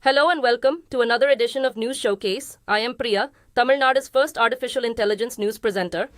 Hello and welcome to another edition of News Showcase. I am Priya, Tamil Nadu's first artificial intelligence news presenter.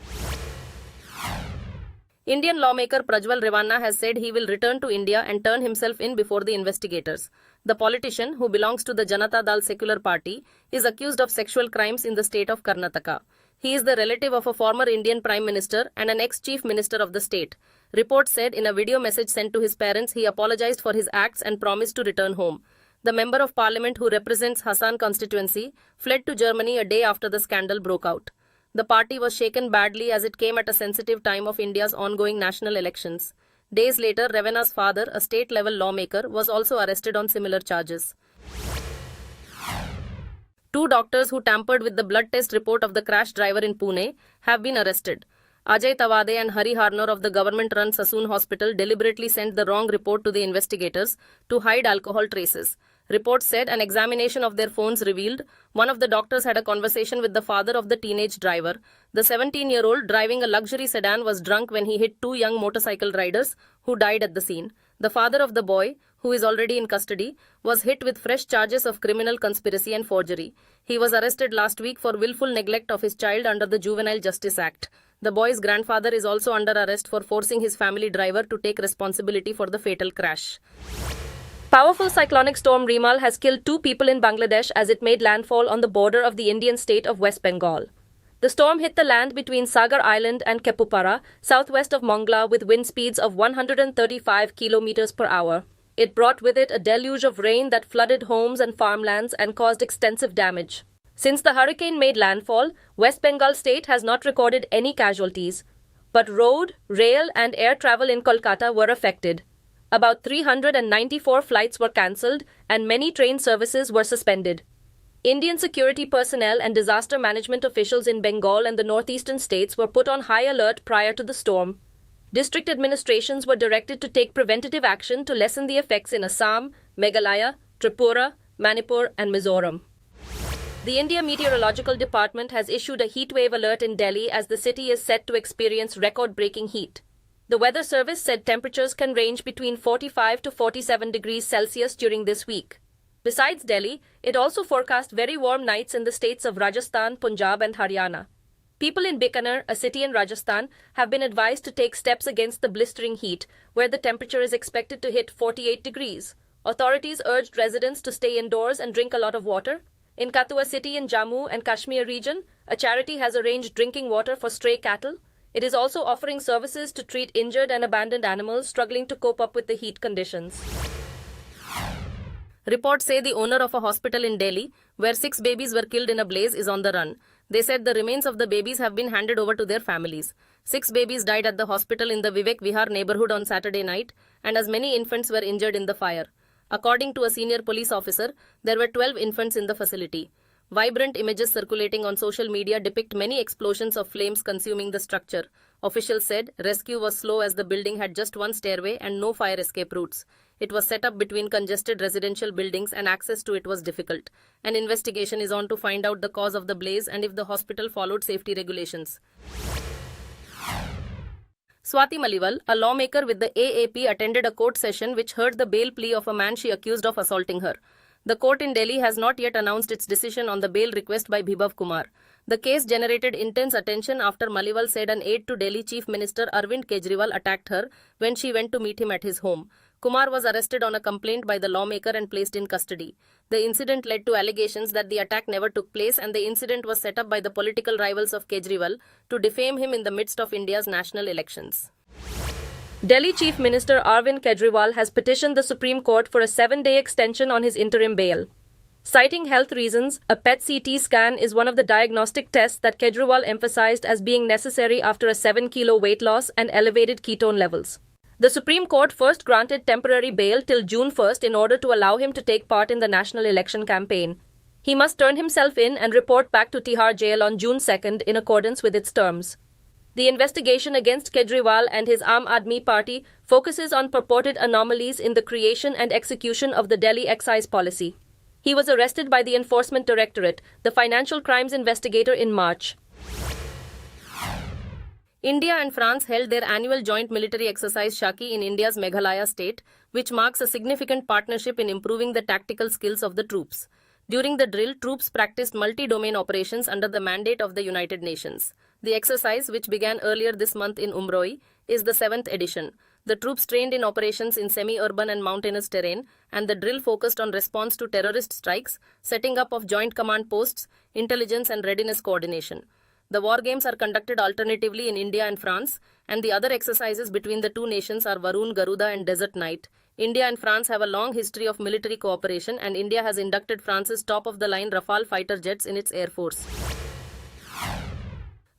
Indian lawmaker Prajwal Revanna has said he will return to India and turn himself in before the investigators. The politician, who belongs to the Janata Dal Secular Party, is accused of sexual crimes in the state of Karnataka. He is the relative of a former Indian Prime Minister and an ex-Chief Minister of the state. Reports said in a video message sent to his parents he apologized for his acts and promised to return home. The Member of Parliament who represents Hassan constituency fled to Germany a day after the scandal broke out. The party was shaken badly as it came at a sensitive time of India's ongoing national elections. Days later, Revanna's father, a state-level lawmaker, was also arrested on similar charges. Two doctors who tampered with the blood test report of the crash driver in Pune have been arrested. Ajay Tawade and Hari Harnor of the government-run Sassoon Hospital deliberately sent the wrong report to the investigators to hide alcohol traces. Reports said an examination of their phones revealed one of the doctors had a conversation with the father of the teenage driver. The 17-year-old driving a luxury sedan was drunk when he hit two young motorcycle riders who died at the scene. The father of the boy, who is already in custody, was hit with fresh charges of criminal conspiracy and forgery. He was arrested last week for willful neglect of his child under the Juvenile Justice Act. The boy's grandfather is also under arrest for forcing his family driver to take responsibility for the fatal crash. Powerful cyclonic storm Remal has killed two people in Bangladesh as it made landfall on the border of the Indian state of West Bengal. The storm hit the land between Sagar Island and Kepupara, southwest of Mongla, with wind speeds of 135 kilometers per hour. It brought with it a deluge of rain that flooded homes and farmlands and caused extensive damage. Since the hurricane made landfall, West Bengal state has not recorded any casualties. But road, rail and air travel in Kolkata were affected. About 394 flights were cancelled and many train services were suspended. Indian security personnel and disaster management officials in Bengal and the northeastern states were put on high alert prior to the storm. District administrations were directed to take preventative action to lessen the effects in Assam, Meghalaya, Tripura, Manipur and Mizoram. The India Meteorological Department has issued a heatwave alert in Delhi as the city is set to experience record-breaking heat. The Weather Service said temperatures can range between 45 to 47 degrees Celsius during this week. Besides Delhi, it also forecast very warm nights in the states of Rajasthan, Punjab and Haryana. People in Bikaner, a city in Rajasthan, have been advised to take steps against the blistering heat, where the temperature is expected to hit 48 degrees. Authorities urged residents to stay indoors and drink a lot of water. In Kathua city in Jammu and Kashmir region, a charity has arranged drinking water for stray cattle. It is also offering services to treat injured and abandoned animals struggling to cope up with the heat conditions. Reports say the owner of a hospital in Delhi, where 6 babies were killed in a blaze, is on the run. They said the remains of the babies have been handed over to their families. 6 babies died at the hospital in the Vivek Vihar neighborhood on Saturday night, and as many infants were injured in the fire. According to a senior police officer, there were 12 infants in the facility. Vibrant images circulating on social media depict many explosions of flames consuming the structure. Officials said rescue was slow as the building had just one stairway and no fire escape routes. It was set up between congested residential buildings and access to it was difficult. An investigation is on to find out the cause of the blaze and if the hospital followed safety regulations. Swati Maliwal, a lawmaker with the AAP, attended a court session which heard the bail plea of a man she accused of assaulting her. The court in Delhi has not yet announced its decision on the bail request by Bibhav Kumar. The case generated intense attention after Maliwal said an aide to Delhi Chief Minister Arvind Kejriwal attacked her when she went to meet him at his home. Kumar was arrested on a complaint by the lawmaker and placed in custody. The incident led to allegations that the attack never took place and the incident was set up by the political rivals of Kejriwal to defame him in the midst of India's national elections. Delhi Chief Minister Arvind Kejriwal has petitioned the Supreme Court for a 7-day extension on his interim bail. Citing health reasons, a PET CT scan is one of the diagnostic tests that Kejriwal emphasized as being necessary after a 7-kilo weight loss and elevated ketone levels. The Supreme Court first granted temporary bail till June 1st in order to allow him to take part in the national election campaign. He must turn himself in and report back to Tihar jail on June 2nd in accordance with its terms. The investigation against Kejriwal and his Aam Aadmi Party focuses on purported anomalies in the creation and execution of the Delhi excise policy. He was arrested by the Enforcement Directorate, the financial crimes investigator, in March. India and France held their annual joint military exercise Shaki in India's Meghalaya state, which marks a significant partnership in improving the tactical skills of the troops. During the drill, troops practiced multi-domain operations under the mandate of the United Nations. The exercise, which began earlier this month in Umroi, is the 7th edition. The troops trained in operations in semi-urban and mountainous terrain, and the drill focused on response to terrorist strikes, setting up of joint command posts, intelligence and readiness coordination. The war games are conducted alternatively in India and France, and the other exercises between the two nations are Varun, Garuda and Desert Knight. India and France have a long history of military cooperation, and India has inducted France's top-of-the-line Rafale fighter jets in its air force.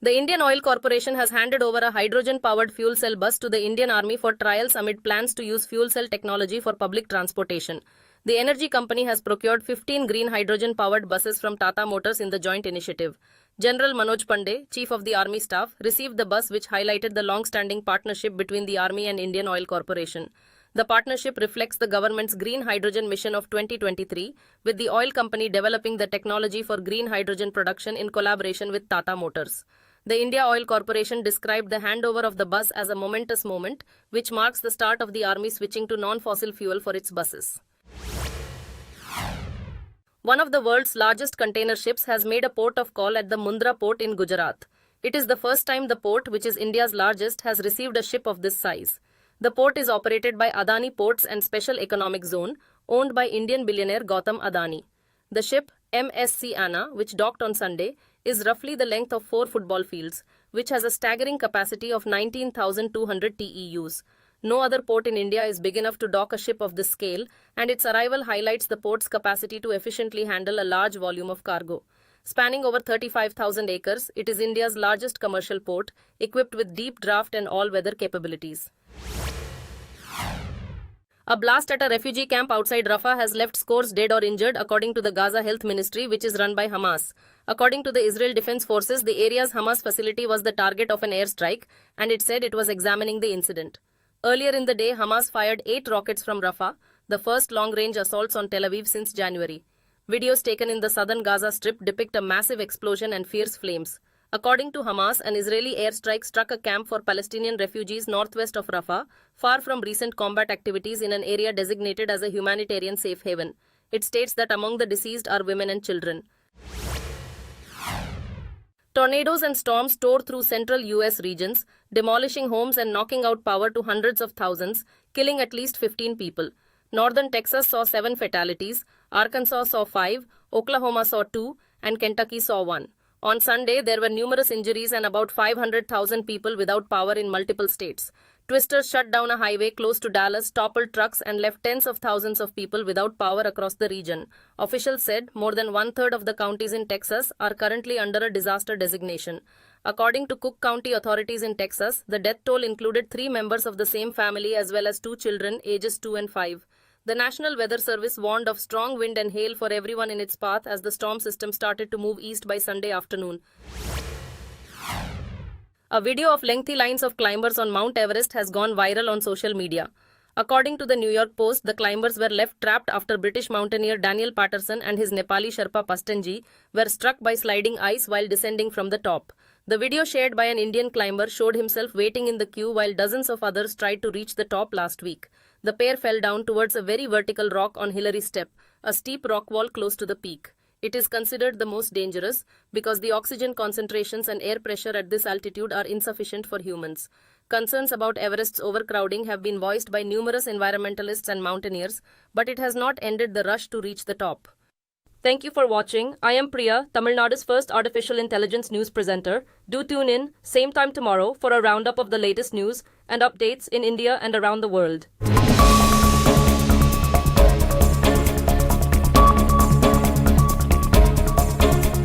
The Indian Oil Corporation has handed over a hydrogen-powered fuel cell bus to the Indian Army for trials amid plans to use fuel cell technology for public transportation. The energy company has procured 15 green hydrogen-powered buses from Tata Motors in the joint initiative. General Manoj Pandey, Chief of the Army Staff, received the bus, which highlighted the long-standing partnership between the Army and Indian Oil Corporation. The partnership reflects the government's green hydrogen mission of 2023, with the oil company developing the technology for green hydrogen production in collaboration with Tata Motors. The India Oil Corporation described the handover of the bus as a momentous moment, which marks the start of the army switching to non-fossil fuel for its buses. One of the world's largest container ships has made a port of call at the Mundra port in Gujarat. It is the first time the port, which is India's largest, has received a ship of this size. The port is operated by Adani Ports and Special Economic Zone, owned by Indian billionaire Gautam Adani. The ship, MSC Anna, which docked on Sunday, is roughly the length of 4 football fields, which has a staggering capacity of 19,200 TEUs. No other port in India is big enough to dock a ship of this scale, and its arrival highlights the port's capacity to efficiently handle a large volume of cargo. Spanning over 35,000 acres, it is India's largest commercial port, equipped with deep draft and all-weather capabilities. A blast at a refugee camp outside Rafah has left scores dead or injured, according to the Gaza Health Ministry, which is run by Hamas. According to the Israel Defense Forces, the area's Hamas facility was the target of an airstrike, and it said it was examining the incident. Earlier in the day, Hamas fired 8 rockets from Rafah, the first long-range assaults on Tel Aviv since January. Videos taken in the southern Gaza Strip depict a massive explosion and fierce flames. According to Hamas, an Israeli airstrike struck a camp for Palestinian refugees northwest of Rafah, far from recent combat activities in an area designated as a humanitarian safe haven. It states that among the deceased are women and children. Tornadoes and storms tore through central U.S. regions, demolishing homes and knocking out power to hundreds of thousands, killing at least 15 people. Northern Texas saw 7 fatalities, Arkansas saw 5, Oklahoma saw 2, and Kentucky saw 1. On Sunday, there were numerous injuries and about 500,000 people without power in multiple states. Twisters shut down a highway close to Dallas, toppled trucks, and left tens of thousands of people without power across the region. Officials said more than one-third of the counties in Texas are currently under a disaster designation. According to Cook County authorities in Texas, the death toll included 3 members of the same family as well as 2 children, ages 2 and 5. The National Weather Service warned of strong wind and hail for everyone in its path as the storm system started to move east by Sunday afternoon. A video of lengthy lines of climbers on Mount Everest has gone viral on social media. According to the New York Post, the climbers were left trapped after British mountaineer Daniel Patterson and his Nepali Sherpa Pastanji were struck by sliding ice while descending from the top. The video shared by an Indian climber showed himself waiting in the queue while dozens of others tried to reach the top last week. The pair fell down towards a very vertical rock on Hillary Step, a steep rock wall close to the peak. It is considered the most dangerous because the oxygen concentrations and air pressure at this altitude are insufficient for humans. Concerns about Everest's overcrowding have been voiced by numerous environmentalists and mountaineers, but it has not ended the rush to reach the top. Thank you for watching. I am Priya, Tamil Nadu's first artificial intelligence news presenter. Do tune in, same time tomorrow, for a roundup of the latest news and updates in India and around the world.